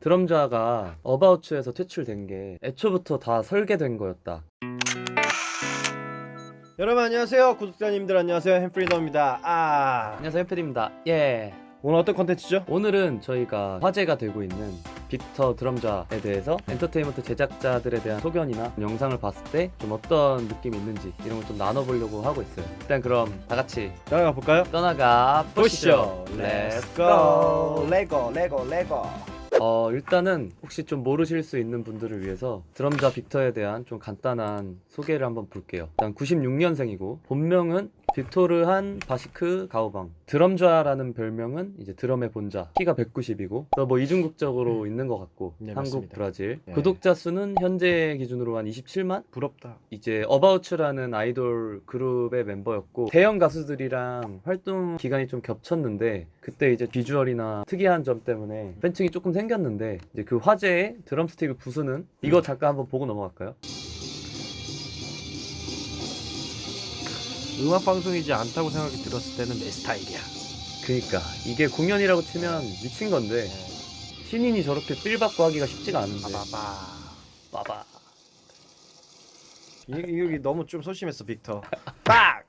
드럼자가 어바우츠에서 퇴출된 게 애초부터 다 설계된 거였다. 여러분 안녕하세요. 구독자님들 안녕하세요. 햄프리덤입니다. 안녕하세요, 햄필입니다. 예. 오늘 어떤 컨텐츠죠? 오늘은 저희가 화제가 되고 있는 빅터 드럼자에 대해서 엔터테인먼트 제작자들에 대한 소견이나 영상을 봤을 때 좀 어떤 느낌이 있는지 이런 걸 좀 나눠보려고 하고 있어요. 일단 그럼 다 같이 따라가 볼까요? 떠나가 보시죠. Let's go. 레고. 일단은 혹시 좀 모르실 수 있는 분들을 위해서 드럼자 빅터에 대한 좀 간단한 소개를 한번 볼게요. 일단 96년생이고 본명은 빅토르한 바시크 가오방. 드럼좌라는 별명은 이제 드럼의 본자. 키가 190이고 또 뭐 이중국적으로 있는 것 같고 네, 한국, 맞습니다. 브라질. 네. 구독자 수는 현재 기준으로 한 27만? 부럽다. 이제 어바우츠라는 아이돌 그룹의 멤버였고 대형 가수들이랑 활동 기간이 좀 겹쳤는데 그때 이제 비주얼이나 특이한 점 때문에 팬층이 조금 생겼는데 이제 그 화제에 드럼스틱을 부수는 이거 잠깐 한번 보고 넘어갈까요? 음악 방송이지 않다고 생각이 들었을 때는 내 스타일이야. 그니까 이게 공연이라고 치면 미친 건데 신인이 저렇게 필 받고 하기가 쉽지가 않은데 빠바 여기 너무 좀 소심했어, 빅터. 빡!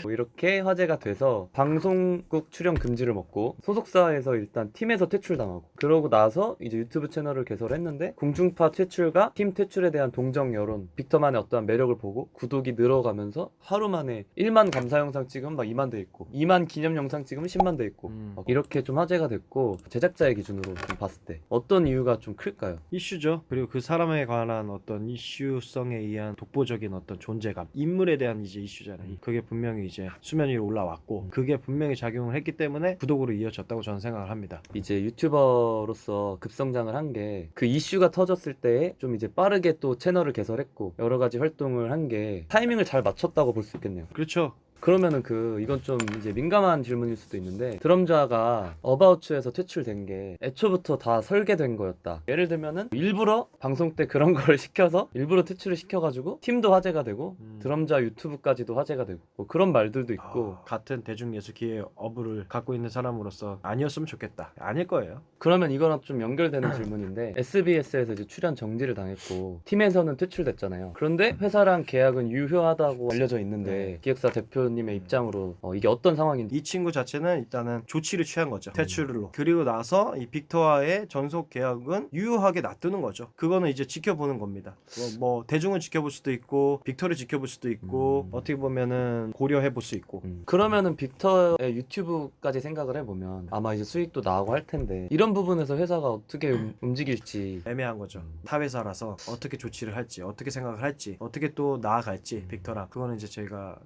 뭐 이렇게 화제가 돼서 방송국 출연 금지를 먹고 소속사에서 일단 팀에서 퇴출당하고 그러고 나서 이제 유튜브 채널을 개설했는데 공중파 퇴출과 팀 퇴출에 대한 동정 여론 빅터만의 어떠한 매력을 보고 구독이 늘어가면서 하루 만에 1만 감사 영상 찍으면 막 2만 돼 있고 2만 기념 영상 찍으면 10만 돼 있고 막 이렇게 좀 화제가 됐고 제작자의 기준으로 좀 봤을 때 어떤 이유가 좀 클까요? 이슈죠. 그리고 그 사람에 관한 어떤 이슈성에 의한 독보적인 어떤 존재감, 인물에 대한 이제 이슈잖아요. 그게 분명히 이제 수면 위로 올라왔고 그게 분명히 작용을 했기 때문에 구독으로 이어졌다고 저는 생각을 합니다. 이제 유튜버로서 급성장을 한 게 그 이슈가 터졌을 때 좀 이제 빠르게 또 채널을 개설했고 여러 가지 활동을 한 게 타이밍을 잘 맞췄다고 볼 수 있겠네요. 그렇죠. 그러면은 이건 좀 이제 민감한 질문일 수도 있는데 드럼자가 어바우츠에서 퇴출된 게 애초부터 다 설계된 거였다. 예를 들면은 일부러 방송 때 그런 거를 시켜서 일부러 퇴출을 시켜가지고 팀도 화제가 되고 드럼자 유튜브까지도 화제가 되고 뭐 그런 말들도 있고 같은 대중예술기의 어부를 갖고 있는 사람으로서 아니었으면 좋겠다. 아닐 거예요. 그러면 이거랑 좀 연결되는 질문인데 SBS에서 이제 출연 정지를 당했고 팀에서는 퇴출됐잖아요. 그런데 회사랑 계약은 유효하다고 알려져 있는데 기획사 대표님의 입장으로 이게 어떤 상황인지 이 친구 자체는 일단은 조치를 취한 거죠. 퇴출로. 그리고 나서 이 빅터와의 전속 계약은 유효하게 놔두는 거죠. 그거는 이제 지켜보는 겁니다. 뭐 대중을 지켜볼 수도 있고 빅터를 지켜볼 수도 있고 어떻게 보면은 고려해 볼 수 있고. 그러면은 빅터의 유튜브까지 생각을 해보면 아마 이제 수익도 나오고 할 텐데 이런 부분에서 회사가 어떻게 움직일지 애매한 거죠. 타 회사라서 어떻게 조치를 할지, 어떻게 생각을 할지, 어떻게 또 나아갈지 빅터랑 그거는 이제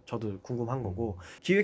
저도 궁금한 거고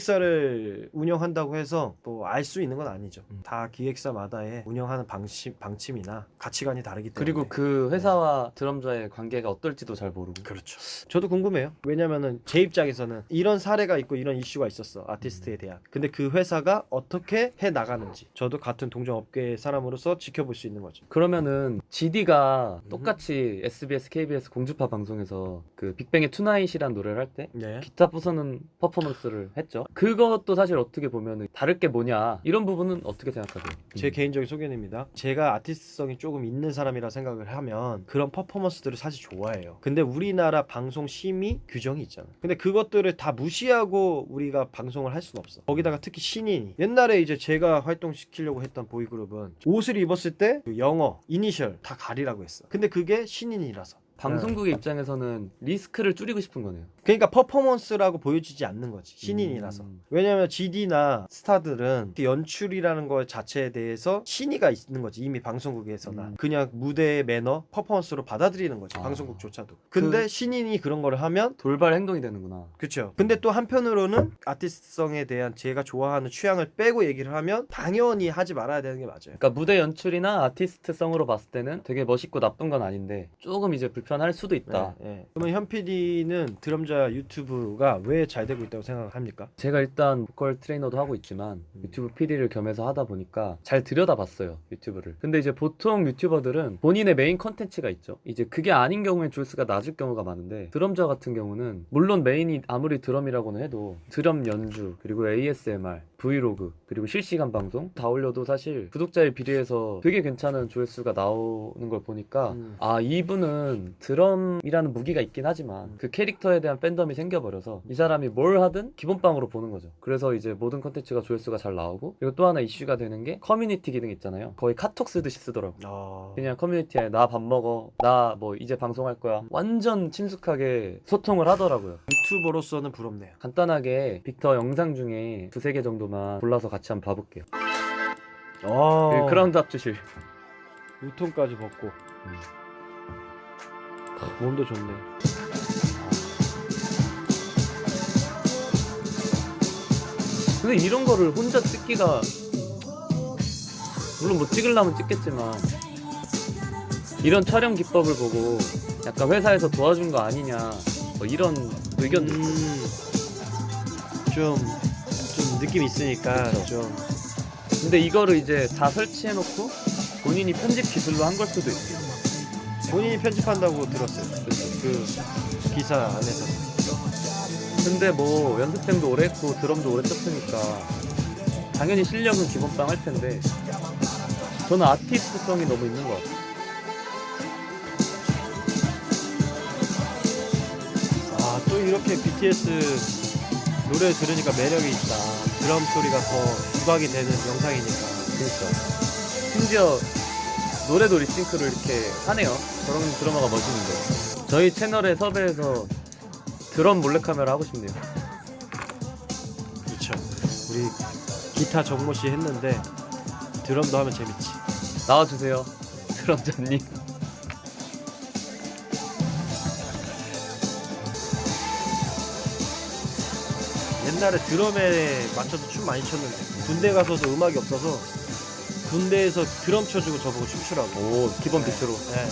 기획사를 운영한다고 해서 또 알 수 있는 건 아니죠. 다 기획사마다의 운영하는 방침이나 가치관이 다르기 때문에. 그리고 그 회사와 드럼자의 관계가 어떨지도 잘 모르고. 그렇죠. 저도 궁금해요. 왜냐면은 제 입장에서는 이런 사례가 있고 이런 이슈가 있었어. 아티스트에 대한. 근데 그 회사가 어떻게 해 나가는지 저도 같은 동종업계 사람으로서 지켜볼 수 있는 거죠. 그러면은 GD가 똑같이 SBS, KBS 공주파 방송에서 그 빅뱅의 투나잇이란 노래를 할 때 네. 기타 부수는 퍼포먼스를 했죠. 그것도 사실 어떻게 보면은 다를 게 뭐냐 이런 부분은 어떻게 생각하세요? 제 개인적인 소견입니다. 제가 아티스트성이 조금 있는 사람이라 생각을 하면 그런 퍼포먼스들을 사실 좋아해요. 근데 우리나라 방송 심의 규정이 있잖아요. 근데 그것들을 다 무시하고 우리가 방송을 할 수는 없어. 거기다가 특히 신인이 옛날에 이제 제가 활동시키려고 했던 보이그룹은 옷을 입었을 때 그 영어, 이니셜 다 가리라고 했어. 근데 그게 신인이라서. 방송국의 입장에서는 리스크를 줄이고 싶은 거네요. 그러니까 퍼포먼스라고 보여지지 않는 거지, 신인이라서. 왜냐면 GD나 스타들은 그 연출이라는 것 자체에 대해서 신의가 있는 거지, 이미 방송국에서나. 그냥 무대의 매너, 퍼포먼스로 받아들이는 거지, 방송국조차도. 근데 신인이 그런 거를 하면 돌발 행동이 되는구나. 그쵸. 근데 또 한편으로는 아티스트성에 대한 제가 좋아하는 취향을 빼고 얘기를 하면 당연히 하지 말아야 되는 게 맞아요. 그러니까 무대 연출이나 아티스트성으로 봤을 때는 되게 멋있고 나쁜 건 아닌데 조금 이제 불편할 수도 있다. 네. 그러면 현 PD는 드럼자 유튜브가 왜 잘 되고 있다고 생각합니까? 제가 일단 보컬 트레이너도 하고 있지만 유튜브 PD를 겸해서 하다 보니까 잘 들여다봤어요, 유튜브를. 근데 이제 보통 유튜버들은 본인의 메인 컨텐츠가 있죠. 이제 그게 아닌 경우엔 조회수가 낮을 경우가 많은데 드럼자 같은 경우는 물론 메인이 아무리 드럼이라고는 해도 드럼 연주 그리고 ASMR 브이로그 그리고 실시간 방송 다 올려도 사실 구독자에 비례해서 되게 괜찮은 조회수가 나오는 걸 보니까 아 이분은 드럼이라는 무기가 있긴 하지만 그 캐릭터에 대한 팬덤이 생겨버려서 이 사람이 뭘 하든 기본빵으로 보는 거죠. 그래서 이제 모든 컨텐츠가 조회수가 잘 나오고 그리고 또 하나 이슈가 되는 게 커뮤니티 기능 있잖아요. 거의 카톡 쓰듯이 쓰더라고. 그냥 커뮤니티에 나 밥 먹어 나 뭐 이제 방송할 거야 완전 친숙하게 소통을 하더라고요. 유튜버로서는 부럽네요. 간단하게 빅터 영상 중에 두세 개 정도만 골라서 같이 한번 봐볼게요. 어. 그 크라운드 합주실. 우통까지 벗고 몸도 좋네. 근데 이런 거를 혼자 찍기가 물론 뭐 찍으려면 찍겠지만 이런 촬영 기법을 보고 약간 회사에서 도와준 거 아니냐 뭐 이런 의견도 있어요. 좀 느낌 있으니까 그쵸. 좀 근데 이거를 이제 다 설치해놓고 본인이 편집 기술로 한 걸 수도 있어요. 본인이 편집한다고 들었어요. 그 기사 안에서. 근데 뭐 연습생도 오래 했고 드럼도 오래 쳤으니까 당연히 실력은 기본빵 할 텐데 저는 아티스트성이 너무 있는 것 같아요. 아, 또 이렇게 BTS 노래 들으니까 매력이 있다. 드럼 소리가 더 부각이 되는 영상이니까. 그러니까 심지어 노래도 리싱크를 이렇게 하네요. 저런 드러머가 멋있는데 저희 채널에 섭외해서 드럼 몰래카메라 하고 싶네요. 그렇죠. 우리 기타 정모 씨 했는데 드럼도 하면 재밌지. 나와주세요 드럼자님. 옛날에 드럼에 맞춰서 춤 많이 췄는데 군대 가서도 음악이 없어서 군대에서 드럼 쳐주고 저보고 춤추라고. 오 기본 네. 비트로. 네.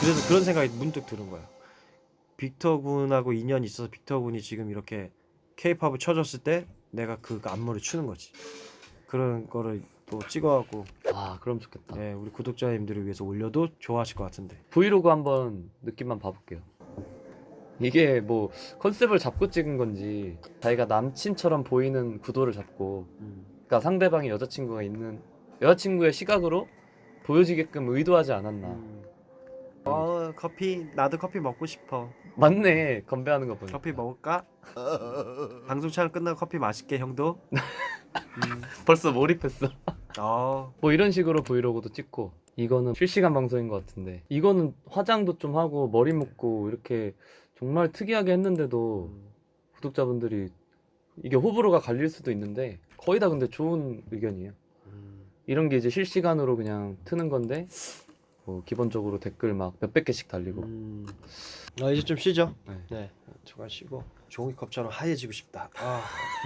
그래서 그런 생각이 문득 드는 거야. 빅터 군하고 인연이 있어서 빅터 군이 지금 이렇게 케이팝을 쳐줬을 때 내가 그 안무를 추는 거지. 그런 거를 또 찍어갖고 아 그럼 좋겠다. 네, 우리 구독자님들을 위해서 올려도 좋아하실 것 같은데. 브이로그 한번 느낌만 봐볼게요. 이게 뭐 컨셉을 잡고 찍은 건지 자기가 남친처럼 보이는 구도를 잡고 그러니까 상대방이 여자친구가 있는 여자친구의 시각으로 보여지게끔 의도하지 않았나. 커피 나도 커피 먹고 싶어. 맞네 건배하는 거 보니까. 커피 먹을까? 방송 촬영 끝나고 커피 마실게 형도. 벌써 몰입했어. 어. 뭐 이런 식으로 브이로그도 찍고 이거는 실시간 방송인 것 같은데 이거는 화장도 좀 하고 머리 묶고 이렇게 정말 특이하게 했는데도 구독자분들이 이게 호불호가 갈릴 수도 있는데 거의 다 근데 좋은 의견이에요. 이런 게 이제 실시간으로 그냥 트는 건데 뭐 기본적으로 댓글 막 몇백 개씩 달리고. 이제 좀 쉬죠. 네. 네, 조금 쉬고 종이컵처럼 하얘지고 싶다.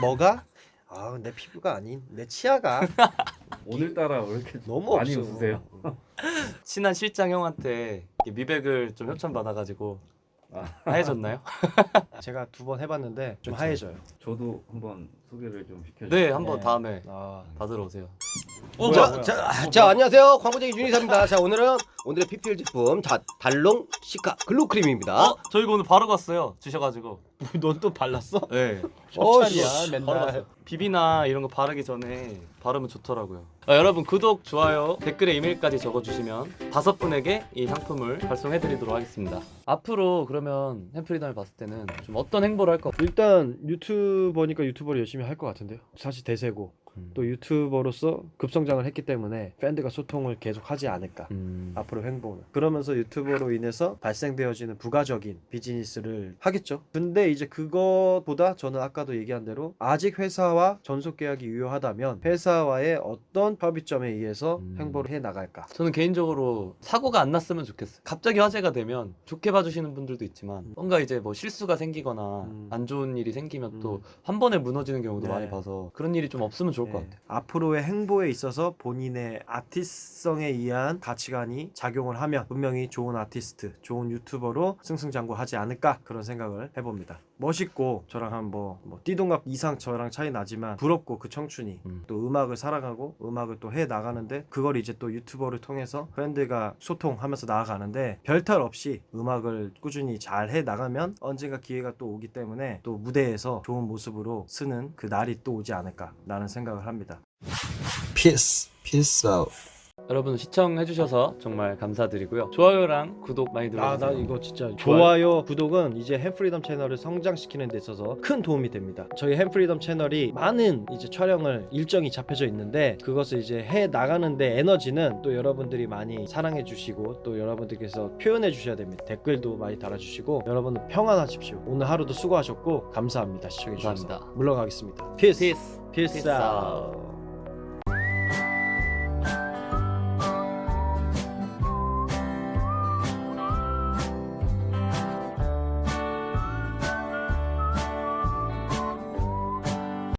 뭐가? 내 피부가 아닌 내 치아가 오늘따라 왜 이렇게 너무 많이 없어. 웃으세요? 친한 실장 형한테 미백을 좀 협찬 받아가지고 아. 하얘졌나요? 제가 2번 해봤는데 좀 그쵸. 하얘져요. 저도 한번 소개를 좀 시켜주세요. 네 한번 네. 다음에 아, 받으러 오세요. 뭐야? 자, 안녕하세요. 광고쟁이 윤희사입니다. 자, 오늘의 PPL 제품 달롱 시카 글로 크림입니다. 저희가 오늘 바로 갔어요. 주셔가지고. 넌 또 발랐어? 네. 협찬이야 씨, 바로 맨날. 갔어요. 비비나 이런 거 바르기 전에 바르면 좋더라고요. 여러분 구독, 좋아요, 댓글에 이메일까지 적어주시면 5분에게 이 상품을 발송해드리도록 하겠습니다. 앞으로 그러면 햄프리덤을 봤을 때는 좀 어떤 행보를 할 것 같아요? 일단 유튜버니까 유튜버를 열심히 할 것 같은데요. 사실 대세고 또 유튜버로서 급성장을 했기 때문에 팬들과 소통을 계속 하지 않을까. 앞으로 행보는 그러면서 유튜버로 인해서 발생되어지는 부가적인 비즈니스를 하겠죠. 근데 이제 그것보다 저는 아까도 얘기한 대로 아직 회사와 전속 계약이 유효하다면 회사와의 어떤 협의점에 의해서 행보를 해 나갈까. 저는 개인적으로 사고가 안 났으면 좋겠어요. 갑자기 화제가 되면 좋게 봐주시는 분들도 있지만 뭔가 이제 뭐 실수가 생기거나 안 좋은 일이 생기면 또 한 번에 무너지는 경우도 네. 많이 봐서 그런 일이 좀 없으면 좋을 것 네. 같아요. 앞으로의 행보에 있어서 본인의 아티스트성에 의한 가치관이 작용을 하면 분명히 좋은 아티스트, 좋은 유튜버로 승승장구하지 않을까 그런 생각을 해봅니다. 멋있고 저랑 한 뭐 띠동갑 이상 저랑 차이 나지만 부럽고 그 청춘이 또 음악을 사랑하고 음악을 또 해 나가는데 그걸 이제 또 유튜버를 통해서 팬들과 소통하면서 나아가는데 별탈 없이 음악을 꾸준히 잘 해 나가면 언젠가 기회가 또 오기 때문에 또 무대에서 좋은 모습으로 쓰는 그 날이 또 오지 않을까라는 생각을 합니다. Peace 아웃. 여러분 시청해주셔서 정말 감사드리고요. 좋아요랑 구독 많이 눌러주세요. 나 이거 진짜 좋아요, 구독은 이제 햄프리덤 채널을 성장시키는 데 있어서 큰 도움이 됩니다. 저희 햄프리덤 채널이 많은 이제 촬영을 일정이 잡혀져 있는데 그것을 이제 해 나가는데 에너지는 또 여러분들이 많이 사랑해 주시고 또 여러분들께서 표현해 주셔야 됩니다. 댓글도 많이 달아주시고 여러분들 평안하십시오. 오늘 하루도 수고하셨고 감사합니다. 시청해 주셔서. 감사합니다. 물러가겠습니다. 피스. Peace. 피스 아웃.